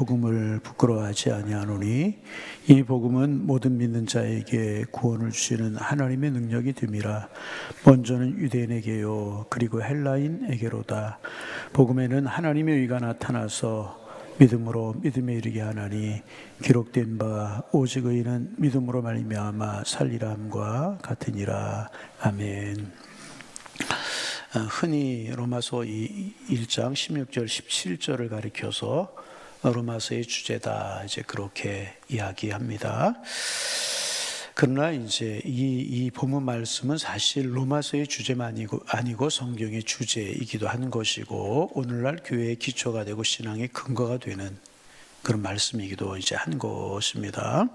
복음을 부끄러워하지 아니하노니 이 복음은 모든 믿는 자에게 구원을 주시는 하나님의 능력이 됨이라. 먼저는 유대인에게요 그리고 헬라인에게로다. 복음에는 하나님의 의가 나타나서 믿음으로 믿음에 이르게 하나니 기록된 바 오직 의인은 믿음으로 말미암아 살리라 함과 같으니라. 아멘. 흔히 로마서 1장 16절 17절을 가리켜서 로마서의 주제다 이제 그렇게 이야기합니다. 그러나 이제 이 본문 말씀은 사실 로마서의 주제만 아니고 성경의 주제이기도 한 것이고 오늘날 교회의 기초가 되고 신앙의 근거가 되는 그런 말씀이기도 이제 한 것입니다.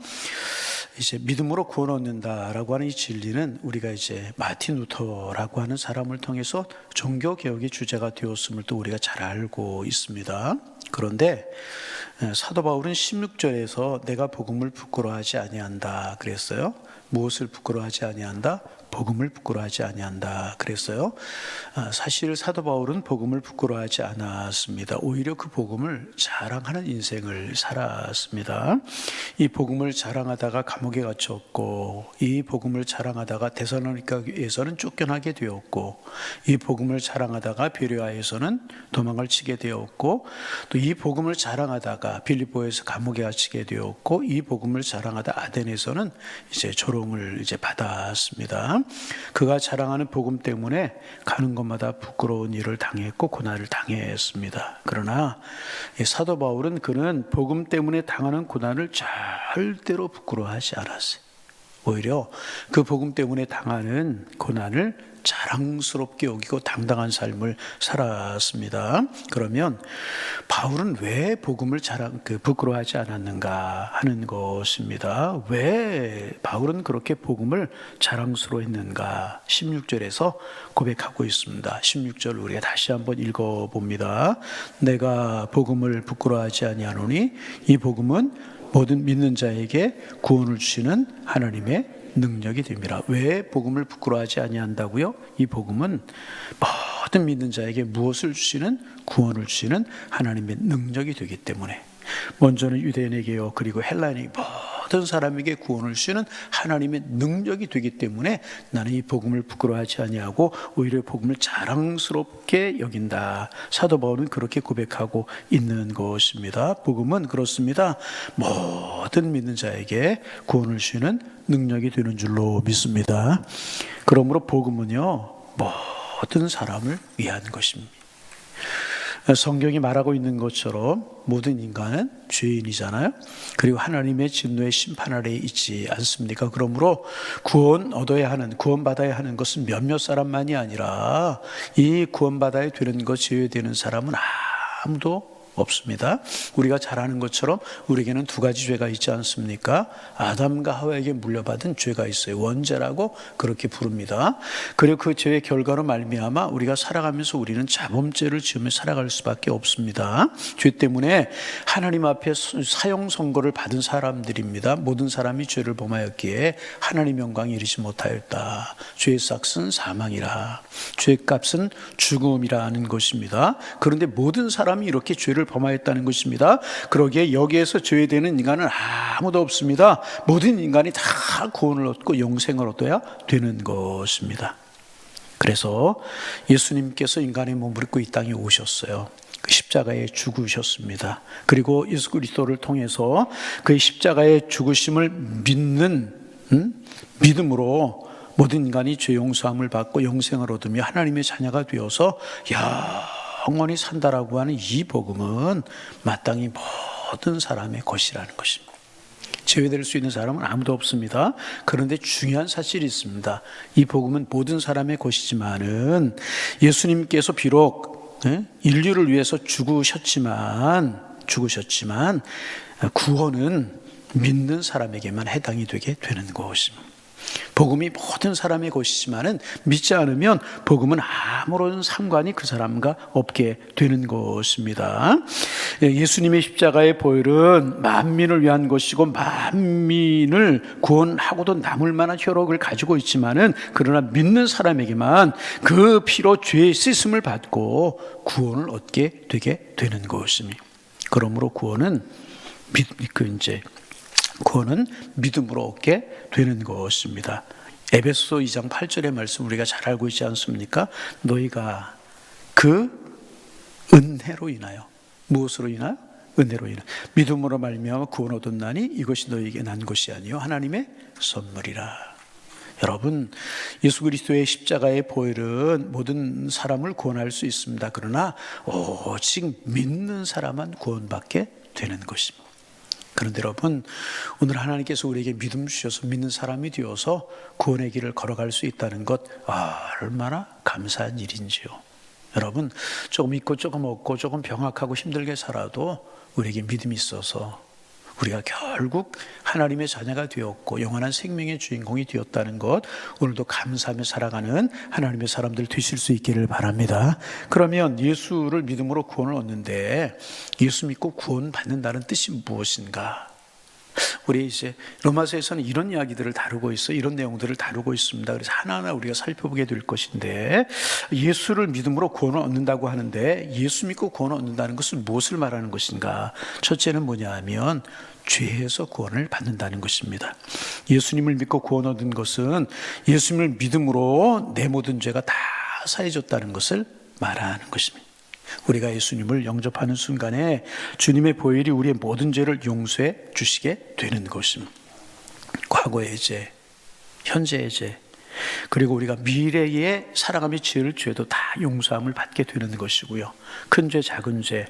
이제 믿음으로 구원 얻는다라고 하는 이 진리는 우리가 이제 마틴 루터라고 하는 사람을 통해서 종교 개혁의 주제가 되었음을 또 우리가 잘 알고 있습니다. 그런데 사도 바울은 16절에서 내가 복음을 부끄러워하지 아니한다 그랬어요. 무엇을 부끄러워하지 아니한다? 복음을 부끄러워하지 아니한다 그랬어요. 사실 사도 바울은 복음을 부끄러워하지 않았습니다. 오히려 그 복음을 자랑하는 인생을 살았습니다. 이 복음을 자랑하다가 감옥에 갇혔고, 이 복음을 자랑하다가 데살로니가에서는 쫓겨나게 되었고, 이 복음을 자랑하다가 베레아에서는 도망을 치게 되었고, 또 이 복음을 자랑하다가 빌립보에서 감옥에 갇히게 되었고, 이 복음을 자랑하다 아덴에서는 이제 조롱을 이제 받았습니다. 그가 자랑하는 복음 때문에 가는 곳마다 부끄러운 일을 당했고 고난을 당했습니다. 그러나 사도 바울은 그는 복음 때문에 당하는 고난을 절대로 부끄러워하지 않았어요. 오히려 그 복음 때문에 당하는 고난을 자랑스럽게 여기고 당당한 삶을 살았습니다. 그러면 바울은 왜 복음을 부끄러워하지 않았는가 하는 것입니다. 왜 바울은 그렇게 복음을 자랑스러워했는가 16절에서 고백하고 있습니다. 16절 우리가 다시 한번 읽어봅니다. 내가 복음을 부끄러워하지 아니하노니 이 복음은 모든 믿는 자에게 구원을 주시는 하나님의 능력이 됩니다. 왜 복음을 부끄러워하지 아니한다고요? 이 복음은 모든 믿는 자에게 무엇을 주시는? 구원을 주시는 하나님의 능력이 되기 때문에 먼저는 유대인에게요 그리고 헬라인에게 모든 사람에게 구원을 주시는 하나님의 능력이 되기 때문에 나는 이 복음을 부끄러워하지 아니하고 오히려 복음을 자랑스럽게 여긴다. 사도 바울은 그렇게 고백하고 있는 것입니다. 복음은 그렇습니다. 모든 믿는 자에게 구원을 주시는 능력이 되는 줄로 믿습니다. 그러므로 복음은요 모든 사람을 위한 것입니다. 성경이 말하고 있는 것처럼 모든 인간은 죄인이잖아요. 그리고 하나님의 진노의 심판 아래에 있지 않습니까? 그러므로 구원받아야 하는 것은 몇몇 사람만이 아니라 이 구원받아야 되는 것 제외되는 사람은 아무도 없습니다. 우리가 잘 아는 것처럼 우리에게는 두 가지 죄가 있지 않습니까? 아담과 하와에게 물려받은 죄가 있어요. 원죄라고 그렇게 부릅니다. 그리고 그 죄의 결과로 말미암아 우리가 살아가면서 우리는 자범죄를 지으며 살아갈 수밖에 없습니다. 죄 때문에 하나님 앞에 사형 선고를 받은 사람들입니다. 모든 사람이 죄를 범하였기에 하나님 영광에 이르지 못하였다. 죄의 삭은 사망이라. 죄의 값은 죽음이라는 것입니다. 그런데 모든 사람이 이렇게 죄를 범하였다는 것입니다. 그러기에 여기에서 죄되는 인간은 아무도 없습니다. 모든 인간이 다 구원을 얻고 영생을 얻어야 되는 것입니다. 그래서 예수님께서 인간의 몸을 입고 이 땅에 오셨어요. 그 십자가에 죽으셨습니다. 그리고 예수 그리스도를 통해서 그의 십자가의 죽으심을 믿는 믿음으로 모든 인간이 죄 용서함을 받고 영생을 얻으며 하나님의 자녀가 되어서 영원히 산다라고 하는 이 복음은 마땅히 모든 사람의 것이라는 것입니다. 제외될 수 있는 사람은 아무도 없습니다. 그런데 중요한 사실이 있습니다. 이 복음은 모든 사람의 것이지만은 예수님께서 비록 인류를 위해서 죽으셨지만 구원은 믿는 사람에게만 해당이 되게 되는 것입니다. 복음이 모든 사람의 것이지만은 믿지 않으면 복음은 아무런 상관이 그 사람과 없게 되는 것입니다. 예수님의 십자가의 보혈은 만민을 위한 것이고 만민을 구원하고도 남을 만한 효력을 가지고 있지만은 그러나 믿는 사람에게만 그 피로 죄의 씻음을 받고 구원을 얻게 되게 되는 것입니다. 그러므로 구원은 믿음으로 얻게 되는 것입니다. 에베소서 2장 8절의 말씀 우리가 잘 알고 있지 않습니까? 너희가 그 은혜로 인하여, 무엇으로 인하여? 은혜로 인하여 믿음으로 말미암아 구원 얻었나니 이것이 너희에게 난 것이 아니요 하나님의 선물이라. 여러분, 예수 그리스도의 십자가의 보혈은 모든 사람을 구원할 수 있습니다. 그러나 오직 믿는 사람만 구원받게 되는 것입니다. 그런데 여러분, 오늘 하나님께서 우리에게 믿음 주셔서 믿는 사람이 되어서 구원의 길을 걸어갈 수 있다는 것, 얼마나 감사한 일인지요. 여러분, 조금 있고 조금 없고 조금 병약하고 힘들게 살아도 우리에게 믿음이 있어서 우리가 결국 하나님의 자녀가 되었고 영원한 생명의 주인공이 되었다는 것, 오늘도 감사하며 살아가는 하나님의 사람들 되실 수 있기를 바랍니다. 그러면 예수를 믿음으로 구원을 얻는데 예수 믿고 구원받는다는 뜻이 무엇인가? 우리 이제 로마서에서는 이런 이야기들을 다루고 있어요. 이런 내용들을 다루고 있습니다. 그래서 하나하나 우리가 살펴보게 될 것인데, 예수를 믿음으로 구원을 얻는다고 하는데 예수 믿고 구원을 얻는다는 것은 무엇을 말하는 것인가? 첫째는 뭐냐 하면 죄에서 구원을 받는다는 것입니다. 예수님을 믿고 구원 얻은 것은 예수님을 믿음으로 내 모든 죄가 다 사해졌다는 것을 말하는 것입니다. 우리가 예수님을 영접하는 순간에 주님의 보혈이 우리의 모든 죄를 용서해 주시게 되는 것입니다. 과거의 죄, 현재의 죄, 그리고 우리가 미래에 살아가며 지을 죄도 다 용서함을 받게 되는 것이고요. 큰 죄, 작은 죄,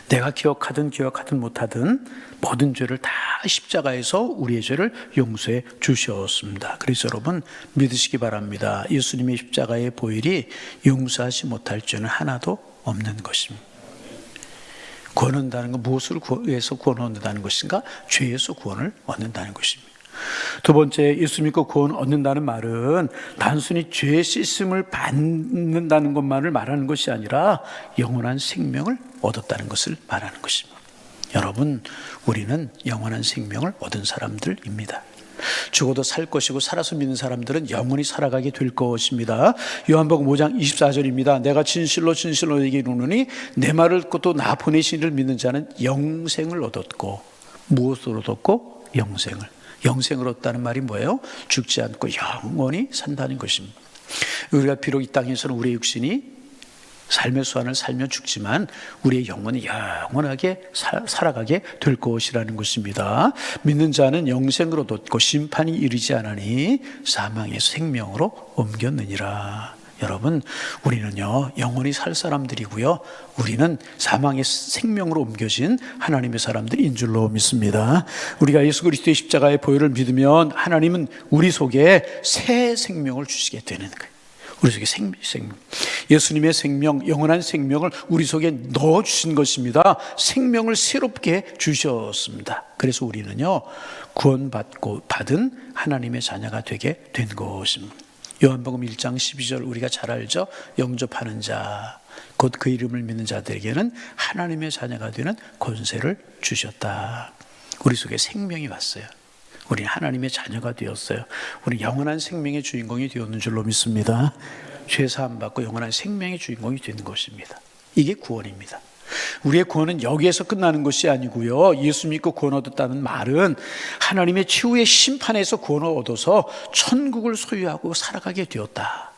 내가 기억하든 못하든 모든 죄를 다 십자가에서 우리의 죄를 용서해 주셨습니다. 그래서 여러분 믿으시기 바랍니다. 예수님의 십자가의 보혈이 용서하지 못할 죄는 하나도 없는 것입니다. 구원 얻는다는 건 무엇을 위해서 구원 얻는다는 것인가? 죄에서 구원을 얻는다는 것입니다. 두 번째, 예수 믿고 구원 얻는다는 말은 단순히 죄 씻음을 받는다는 것만을 말하는 것이 아니라 영원한 생명을 얻었다는 것을 말하는 것입니다. 여러분, 우리는 영원한 생명을 얻은 사람들입니다. 죽어도 살 것이고 살아서 믿는 사람들은 영원히 살아가게 될 것입니다. 요한복음 5장 24절입니다. 내가 진실로 너에게 이르노니 내 말을 듣고 또 나 보내신 이를 믿는 자는 영생을 얻었고, 무엇을 얻었고? 영생을 얻다는 말이 뭐예요? 죽지 않고 영원히 산다는 것입니다. 우리가 비록 이 땅에서는 우리의 육신이 삶의 수완을 살며 죽지만 우리의 영혼이 영원하게 살아가게 될 것이라는 것입니다. 믿는 자는 영생으로 얻고 심판이 이르지 않으니 사망의 생명으로 옮겼느니라. 여러분, 우리는요 영원히 살 사람들이고요, 우리는 사망의 생명으로 옮겨진 하나님의 사람들인 줄로 믿습니다. 우리가 예수 그리스도의 십자가의 보혈을 믿으면 하나님은 우리 속에 새 생명을 주시게 되는 거예요. 우리 속에 생명, 예수님의 생명, 영원한 생명을 우리 속에 넣어주신 것입니다. 생명을 새롭게 주셨습니다. 그래서 우리는요 구원받고 받은 하나님의 자녀가 되게 된 것입니다. 요한복음 1장 12절 우리가 잘 알죠? 영접하는 자, 곧 그 이름을 믿는 자들에게는 하나님의 자녀가 되는 권세를 주셨다. 우리 속에 생명이 왔어요. 우리 하나님의 자녀가 되었어요. 우리 영원한 생명의 주인공이 되었는 줄로 믿습니다. 죄 사함 받고 영원한 생명의 주인공이 되는 것입니다. 이게 구원입니다. 우리의 구원은 여기에서 끝나는 것이 아니고요, 예수 믿고 구원 얻었다는 말은 하나님의 최후의 심판에서 구원을 얻어서 천국을 소유하고 살아가게 되었다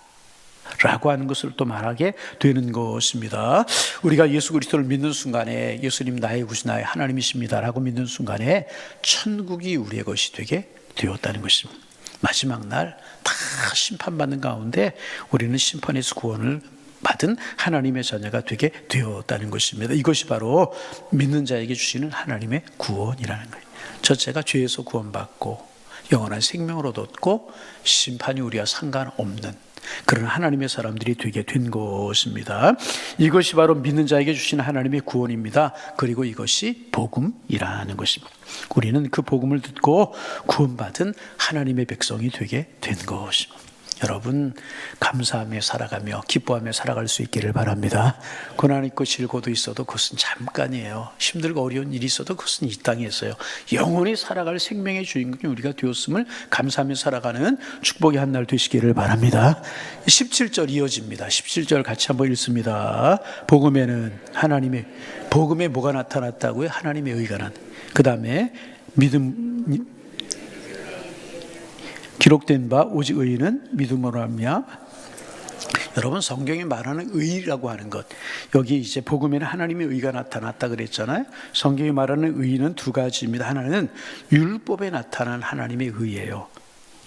라고 하는 것을 또 말하게 되는 것입니다. 우리가 예수 그리스도를 믿는 순간에 예수님 나의 구주 나의 하나님이십니다 라고 믿는 순간에 천국이 우리의 것이 되게 되었다는 것입니다. 마지막 날 다 심판받는 가운데 우리는 심판에서 구원을 받은 하나님의 자녀가 되게 되었다는 것입니다. 이것이 바로 믿는 자에게 주시는 하나님의 구원이라는 거예요. 첫째가 죄에서 구원받고 영원한 생명을 얻었고 심판이 우리와 상관없는 그런 하나님의 사람들이 되게 된 것입니다. 이것이 바로 믿는 자에게 주시는 하나님의 구원입니다. 그리고 이것이 복음이라는 것입니다. 우리는 그 복음을 듣고 구원받은 하나님의 백성이 되게 된 것입니다. 여러분 감사하며 살아가며 기뻐하며 살아갈 수 있기를 바랍니다. 고난 있고 질고도 있어도 그것은 잠깐이에요. 힘들고 어려운 일이 있어도 그것은 이 땅에서요. 영원히 살아갈 생명의 주인공이 우리가 되었음을 감사하며 살아가는 축복의 한 날 되시기를 바랍니다. 17절 이어집니다. 17절 같이 한번 읽습니다. 복음에 뭐가 나타났다고요? 하나님의 의가 그 다음에 믿음 기록된 바 오직 의인은 믿음으로 말미암아. 여러분 성경이 말하는 의라고 하는 것, 여기 이제 복음에는 하나님의 의가 나타났다 그랬잖아요. 성경이 말하는 의는 두 가지입니다. 하나는 율법에 나타난 하나님의 의예요.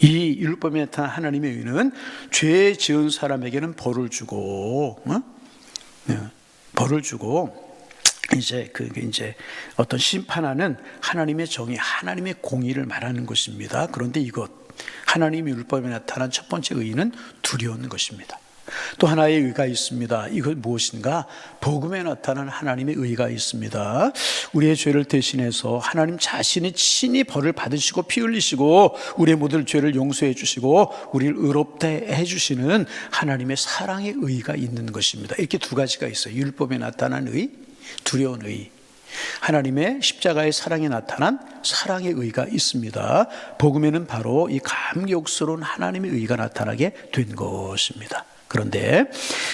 이 율법에 나타난 하나님의 의는 죄 지은 사람에게는 벌을 주고 이제 어떤 심판하는 하나님의 정의, 하나님의 공의를 말하는 것입니다. 그런데 이것 하나님의 율법에 나타난 첫 번째 의는 두려운 것입니다. 또 하나의 의가 있습니다. 이건 무엇인가? 복음에 나타난 하나님의 의가 있습니다. 우리의 죄를 대신해서 하나님 자신이 친히 벌을 받으시고 피 흘리시고 우리의 모든 죄를 용서해 주시고 우리를 의롭다 해주시는 하나님의 사랑의 의가 있는 것입니다. 이렇게 두 가지가 있어요. 율법에 나타난 의, 두려운 의. 하나님의 십자가의 사랑에 나타난 사랑의 의가 있습니다. 복음에는 바로 이 감격스러운 하나님의 의가 나타나게 된 것입니다. 그런데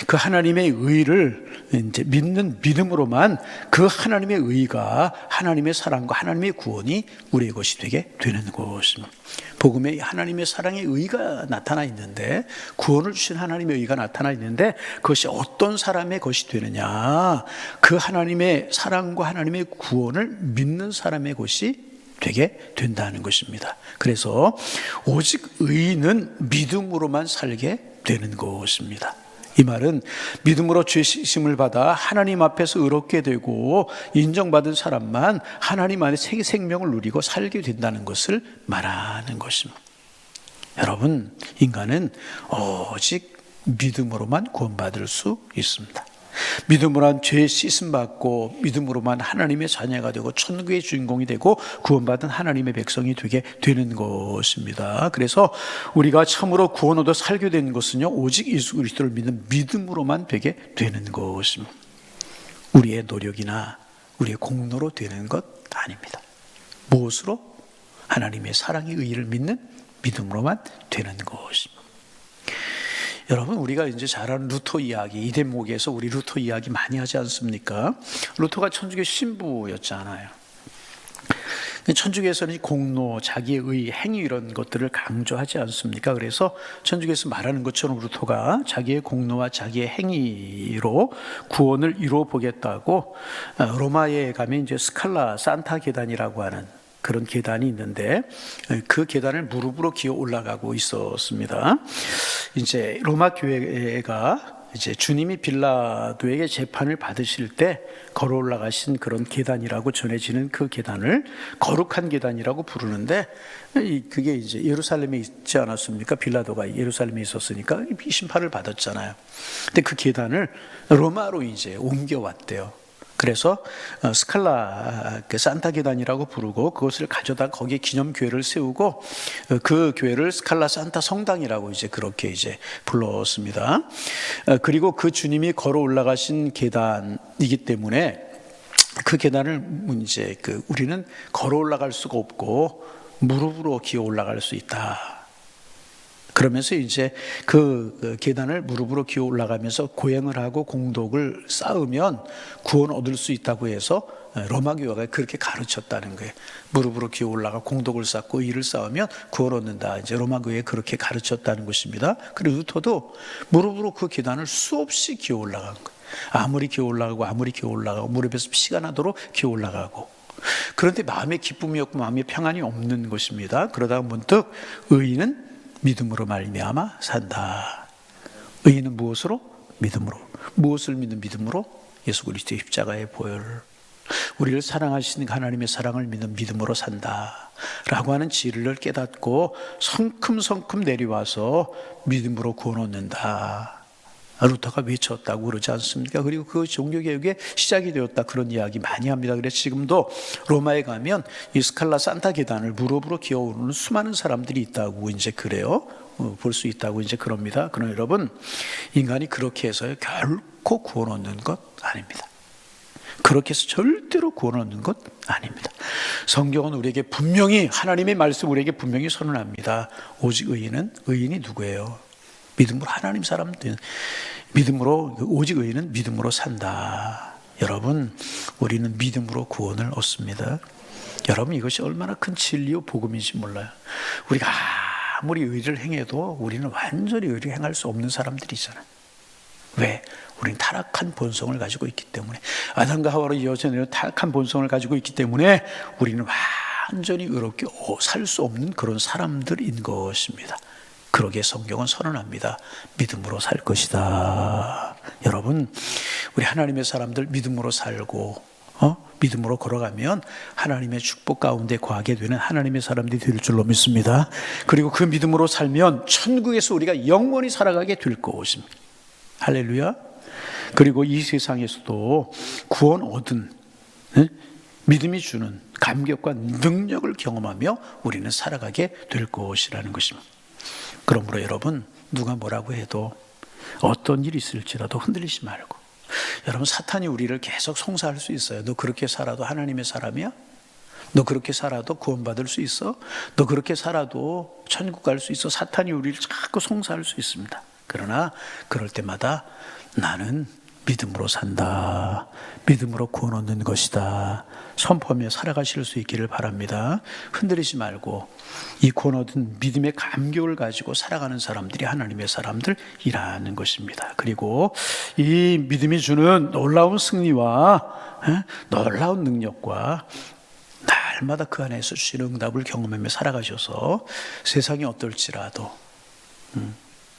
그 하나님의 의를 이제 믿는 믿음으로만 그 하나님의 의가 하나님의 사랑과 하나님의 구원이 우리의 것이 되게 되는 것입니다. 복음에 하나님의 사랑의 의가 나타나 있는데, 구원을 주신 하나님의 의가 나타나 있는데 그것이 어떤 사람의 것이 되느냐? 그 하나님의 사랑과 하나님의 구원을 믿는 사람의 것이 되게 된다는 것입니다. 그래서 오직 의인은 믿음으로만 살게 되는 것입니다. 이 말은 믿음으로 죄 씻음을 받아 하나님 앞에서 의롭게 되고 인정받은 사람만 하나님 안에 새 생명을 누리고 살게 된다는 것을 말하는 것입니다. 여러분, 인간은 오직 믿음으로만 구원받을 수 있습니다. 믿음으로만 죄 씻음 받고 믿음으로만 하나님의 자녀가 되고 천국의 주인공이 되고 구원받은 하나님의 백성이 되게 되는 것입니다. 그래서 우리가 참으로 구원 얻어 살게 된 것은요, 오직 예수 그리스도를 믿는 믿음으로만 되게 되는 것입니다. 우리의 노력이나 우리의 공로로 되는 것 아닙니다. 무엇으로? 하나님의 사랑의 의의를 믿는 믿음으로만 되는 것입니다. 여러분, 우리가 이제 잘 아는 루터 이야기, 이 대목에서 우리 루터 이야기 많이 하지 않습니까? 루터가 천주교 신부였잖아요. 천주교에서는 공로, 자기의 의, 행위 이런 것들을 강조하지 않습니까? 그래서 천주교에서 말하는 것처럼 루터가 자기의 공로와 자기의 행위로 구원을 이루어 보겠다고 로마에 가면 이제 스칼라 산타 계단이라고 하는 그런 계단이 있는데 그 계단을 무릎으로 기어 올라가고 있었습니다. 이제 로마 교회가 이제 주님이 빌라도에게 재판을 받으실 때 걸어 올라가신 그런 계단이라고 전해지는 그 계단을 거룩한 계단이라고 부르는데, 그게 이제 예루살렘에 있지 않았습니까? 빌라도가 예루살렘에 있었으니까 심판을 받았잖아요. 근데 그 계단을 로마로 이제 옮겨왔대요. 그래서 스칼라 산타 계단이라고 부르고 그것을 가져다 거기에 기념교회를 세우고 그 교회를 스칼라 산타 성당이라고 이제 그렇게 이제 불렀습니다. 그리고 그 주님이 걸어 올라가신 계단이기 때문에 그 계단을 이제 우리는 걸어 올라갈 수가 없고 무릎으로 기어 올라갈 수 있다. 그러면서 이제 그 계단을 무릎으로 기어 올라가면서 고행을 하고 공덕을 쌓으면 구원 얻을 수 있다고 해서 로마 교회가 그렇게 가르쳤다는 거예요. 무릎으로 기어 올라가 공덕을 쌓고 의를 쌓으면 구원 얻는다. 이제 로마 교회가 그렇게 가르쳤다는 것입니다. 그리고 루터도 무릎으로 그 계단을 수없이 기어 올라간 거예요. 아무리 기어 올라가고 무릎에서 피가 나도록 기어 올라가고. 그런데 마음의 기쁨이 없고 마음의 평안이 없는 것입니다. 그러다가 문득 의인은 믿음으로 말미암아 산다. 의인은 무엇으로? 믿음으로. 무엇을 믿는 믿음으로? 예수 그리스도의 십자가의 보혈, 우리를 사랑하시는 하나님의 사랑을 믿는 믿음으로 산다 라고 하는 진리를 깨닫고 성큼성큼 내려와서 믿음으로 구원 얻는다. 루터가 외쳤다고 그러지 않습니까? 그리고 그 종교개혁의 시작이 되었다, 그런 이야기 많이 합니다. 그래서 지금도 로마에 가면 이 스칼라 산타 계단을 무릎으로 기어오르는 수많은 사람들이 있다고 이제 그래요. 볼 수 있다고 이제 그럽니다. 그러나 여러분, 인간이 그렇게 해서 결코 구원 얻는 것 아닙니다. 그렇게 해서 절대로 구원 얻는 것 아닙니다. 성경은 우리에게 분명히, 하나님의 말씀 우리에게 분명히 선언합니다. 오직 의인이 누구예요? 믿음으로 하나님 사람들, 믿음으로, 오직 의인은 믿음으로 산다. 여러분, 우리는 믿음으로 구원을 얻습니다. 여러분, 이것이 얼마나 큰 진리요 복음인지 몰라요. 우리가 아무리 의를 행해도 우리는 완전히 의를 행할 수 없는 사람들이잖아요. 왜? 우리는 타락한 본성을 가지고 있기 때문에, 아담과 하와로 이어져 내려온 타락한 본성을 가지고 있기 때문에 우리는 완전히 의롭게 살 수 없는 그런 사람들인 것입니다. 그러기에 성경은 선언합니다. 믿음으로 살 것이다. 여러분, 우리 하나님의 사람들 믿음으로 살고 믿음으로 걸어가면 하나님의 축복 가운데 거하게 되는 하나님의 사람들이 될 줄로 믿습니다. 그리고 그 믿음으로 살면 천국에서 우리가 영원히 살아가게 될 것입니다. 할렐루야. 그리고 이 세상에서도 구원 얻은 믿음이 주는 감격과 능력을 경험하며 우리는 살아가게 될 것이라는 것입니다. 그러므로 여러분, 누가 뭐라고 해도 어떤 일이 있을지라도 흔들리지 말고, 여러분, 사탄이 우리를 계속 송사할 수 있어요. 너 그렇게 살아도 하나님의 사람이야? 너 그렇게 살아도 구원받을 수 있어? 너 그렇게 살아도 천국 갈 수 있어? 사탄이 우리를 자꾸 송사할 수 있습니다. 그러나 그럴 때마다 나는 믿음으로 산다, 믿음으로 구원 얻는 것이다 선포하며 살아가실 수 있기를 바랍니다. 흔들리지 말고 이 구원 얻은 믿음의 감격을 가지고 살아가는 사람들이 하나님의 사람들이라는 것입니다. 그리고 이 믿음이 주는 놀라운 승리와 놀라운 능력과 날마다 그 안에서 주시는 응답을 경험하며 살아가셔서 세상이 어떨지라도,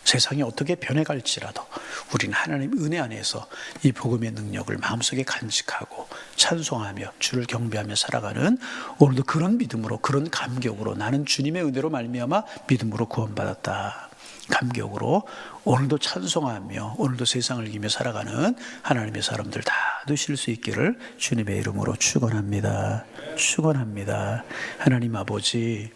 세상이 어떻게 변해갈지라도 우리는 하나님 은혜 안에서 이 복음의 능력을 마음속에 간직하고 찬송하며 주를 경배하며 살아가는, 오늘도 그런 믿음으로, 그런 감격으로, 나는 주님의 은혜로 말미암아 믿음으로 구원받았다, 감격으로 오늘도 찬송하며 오늘도 세상을 이기며 살아가는 하나님의 사람들 다 되실 수 있기를 주님의 이름으로 축원합니다. 축원합니다. 하나님 아버지,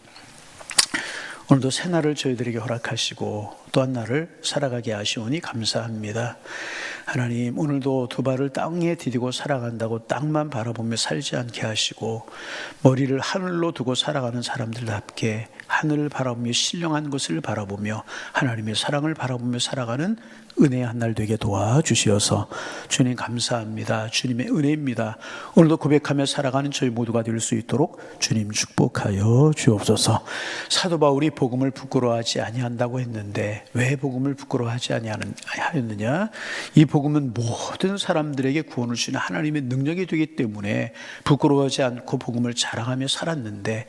오늘도 새날을 저희들에게 허락하시고 또 한 날을 살아가게 하시오니 감사합니다. 하나님, 오늘도 두 발을 땅에 디디고 살아간다고 땅만 바라보며 살지 않게 하시고 머리를 하늘로 두고 살아가는 사람들답게 하늘을 바라보며 신령한 것을 바라보며 하나님의 사랑을 바라보며 살아가는 은혜의 한 날 되게 도와주시어서 주님 감사합니다. 주님의 은혜입니다. 오늘도 고백하며 살아가는 저희 모두가 될 수 있도록 주님 축복하여 주옵소서. 사도 바울이 복음을 부끄러워하지 아니한다고 했는데 왜 복음을 부끄러워하지 아니하였느냐? 이 복음은 모든 사람들에게 구원을 주시는 하나님의 능력이 되기 때문에 부끄러워하지 않고 복음을 자랑하며 살았는데,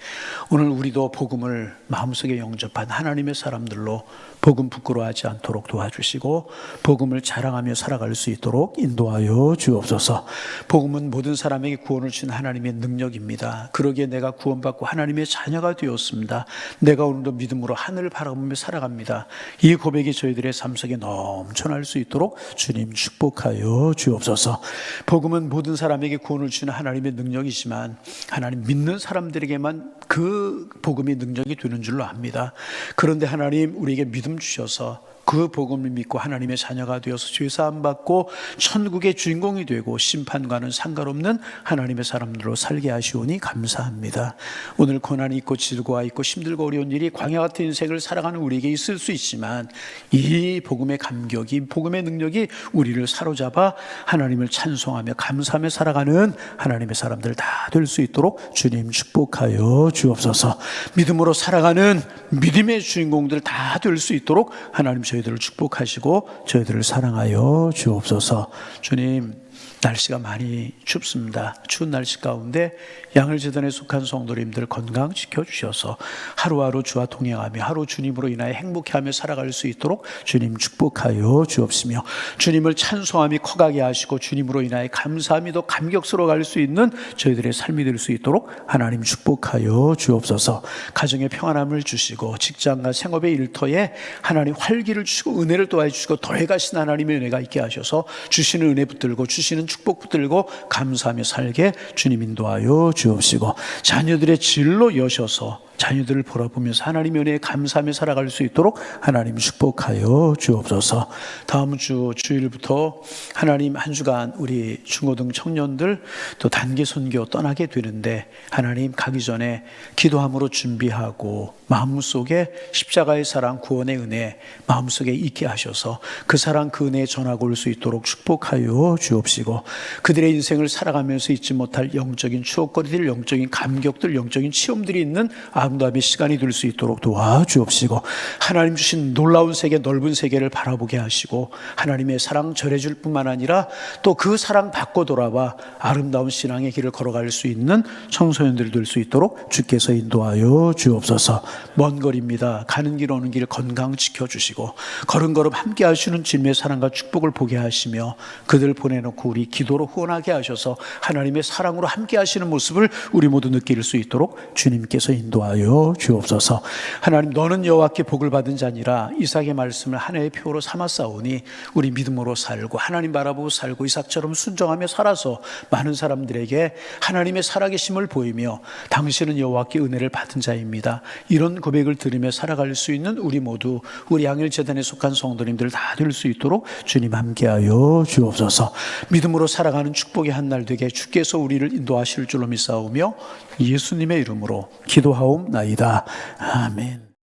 오늘 우리도 복음을 마음속에 영접한 하나님의 사람들로 복음 부끄러워하지 않도록 도와주시고 복음을 자랑하며 살아갈 수 있도록 인도하여 주옵소서. 복음은 모든 사람에게 구원을 주신 하나님의 능력입니다. 그러기에 내가 구원받고 하나님의 자녀가 되었습니다. 내가 오늘도 믿음으로 하늘을 바라보며 살아갑니다. 이 고백이 저희들의 삶 속에 넘쳐날 수 있도록 주님 축복하여 주옵소서. 복음은 모든 사람에게 구원을 주는 하나님의 능력이지만 하나님 믿는 사람들에게만 그 복음의 능력이 되는 줄로 압니다. 그런데 하나님, 우리에게 믿음 주셔서 그 복음을 믿고 하나님의 자녀가 되어서 죄사함 받고 천국의 주인공이 되고 심판과는 상관없는 하나님의 사람들로 살게 하시오니 감사합니다. 오늘 고난이 있고 질고가 있고 힘들고 어려운 일이 광야 같은 인생을 살아가는 우리에게 있을 수 있지만 이 복음의 감격이, 복음의 능력이 우리를 사로잡아 하나님을 찬송하며 감사하며 살아가는 하나님의 사람들 다 될 수 있도록 주님 축복하여 주옵소서. 믿음으로 살아가는 믿음의 주인공들 다 될 수 있도록 하나님 저희들을 축복하시고 저희들을 사랑하여 주옵소서. 주님, 날씨가 많이 춥습니다. 추운 날씨 가운데 양을재단에 속한 성도님들 건강 지켜주셔서 하루하루 주와 동행하며 하루 주님으로 인하여 행복해하며 살아갈 수 있도록 주님 축복하여 주옵시며, 주님을 찬송함이 커가게 하시고 주님으로 인하여 감사함이 더 감격스러워 갈 수 있는 저희들의 삶이 될 수 있도록 하나님 축복하여 주옵소서. 가정의 평안함을 주시고 직장과 생업의 일터에 하나님 활기를 주시고 은혜를 더해 주시고 더해가신 하나님의 은혜가 있게 하셔서 주시는 은혜 붙들고 주시는 축복 붙들고 감사하며 살게 주님 인도하여 주옵시고, 자녀들의 진로 여셔서 자녀들을 바라보면서 하나님 은혜에 감사하며 살아갈 수 있도록 하나님 축복하여 주옵소서. 다음 주 주일부터 하나님 한 주간 우리 중고등 청년들 또 단기 선교 떠나게 되는데 하나님 가기 전에 기도함으로 준비하고 마음속에 십자가의 사랑 구원의 은혜 마음속에 있게 하셔서 그 사랑 그 은혜에 전하고 올 수 있도록 축복하여 주옵시고 그들의 인생을 살아가면서 잊지 못할 영적인 추억거리들 영적인 감격들 영적인 체험들이 있는 아름다움의 시간이 될 수 있도록 도와주옵시고 하나님 주신 놀라운 세계 넓은 세계를 바라보게 하시고 하나님의 사랑 전해줄 뿐만 아니라 또 그 사랑 받고 돌아와 아름다운 신앙의 길을 걸어갈 수 있는 청소년들이 될 수 있도록 주께서 인도하여 주옵소서. 먼 거리입니다. 가는 길 오는 길 건강 지켜주시고 걸음걸음 함께 하시는 주님의 사랑과 축복을 보게 하시며 그들 보내놓고 우리 기도로 후원하게 하셔서 하나님의 사랑으로 함께 하시는 모습을 우리 모두 느낄 수 있도록 주님께서 인도하여 주옵소서. 하나님 너는 여호와께 복을 받은 자니라 이삭의 말씀을 하나의 표로 삼았사오니 우리 믿음으로 살고 하나님 바라보고 살고 이삭처럼 순종하며 살아서 많은 사람들에게 하나님의 살아계심을 보이며 당신은 여호와께 은혜를 받은 자입니다. 이런 고백을 들으며 살아갈 수 있는 우리 모두 우리 양일재단에 속한 성도님들 다 될 수 있도록 주님 함께하여 주옵소서. 믿음으로 살아가는 축복의 한 날 되게 주께서 우리를 인도하실 줄로 믿사오며 예수님의 이름으로 기도하옵나이다. 아멘.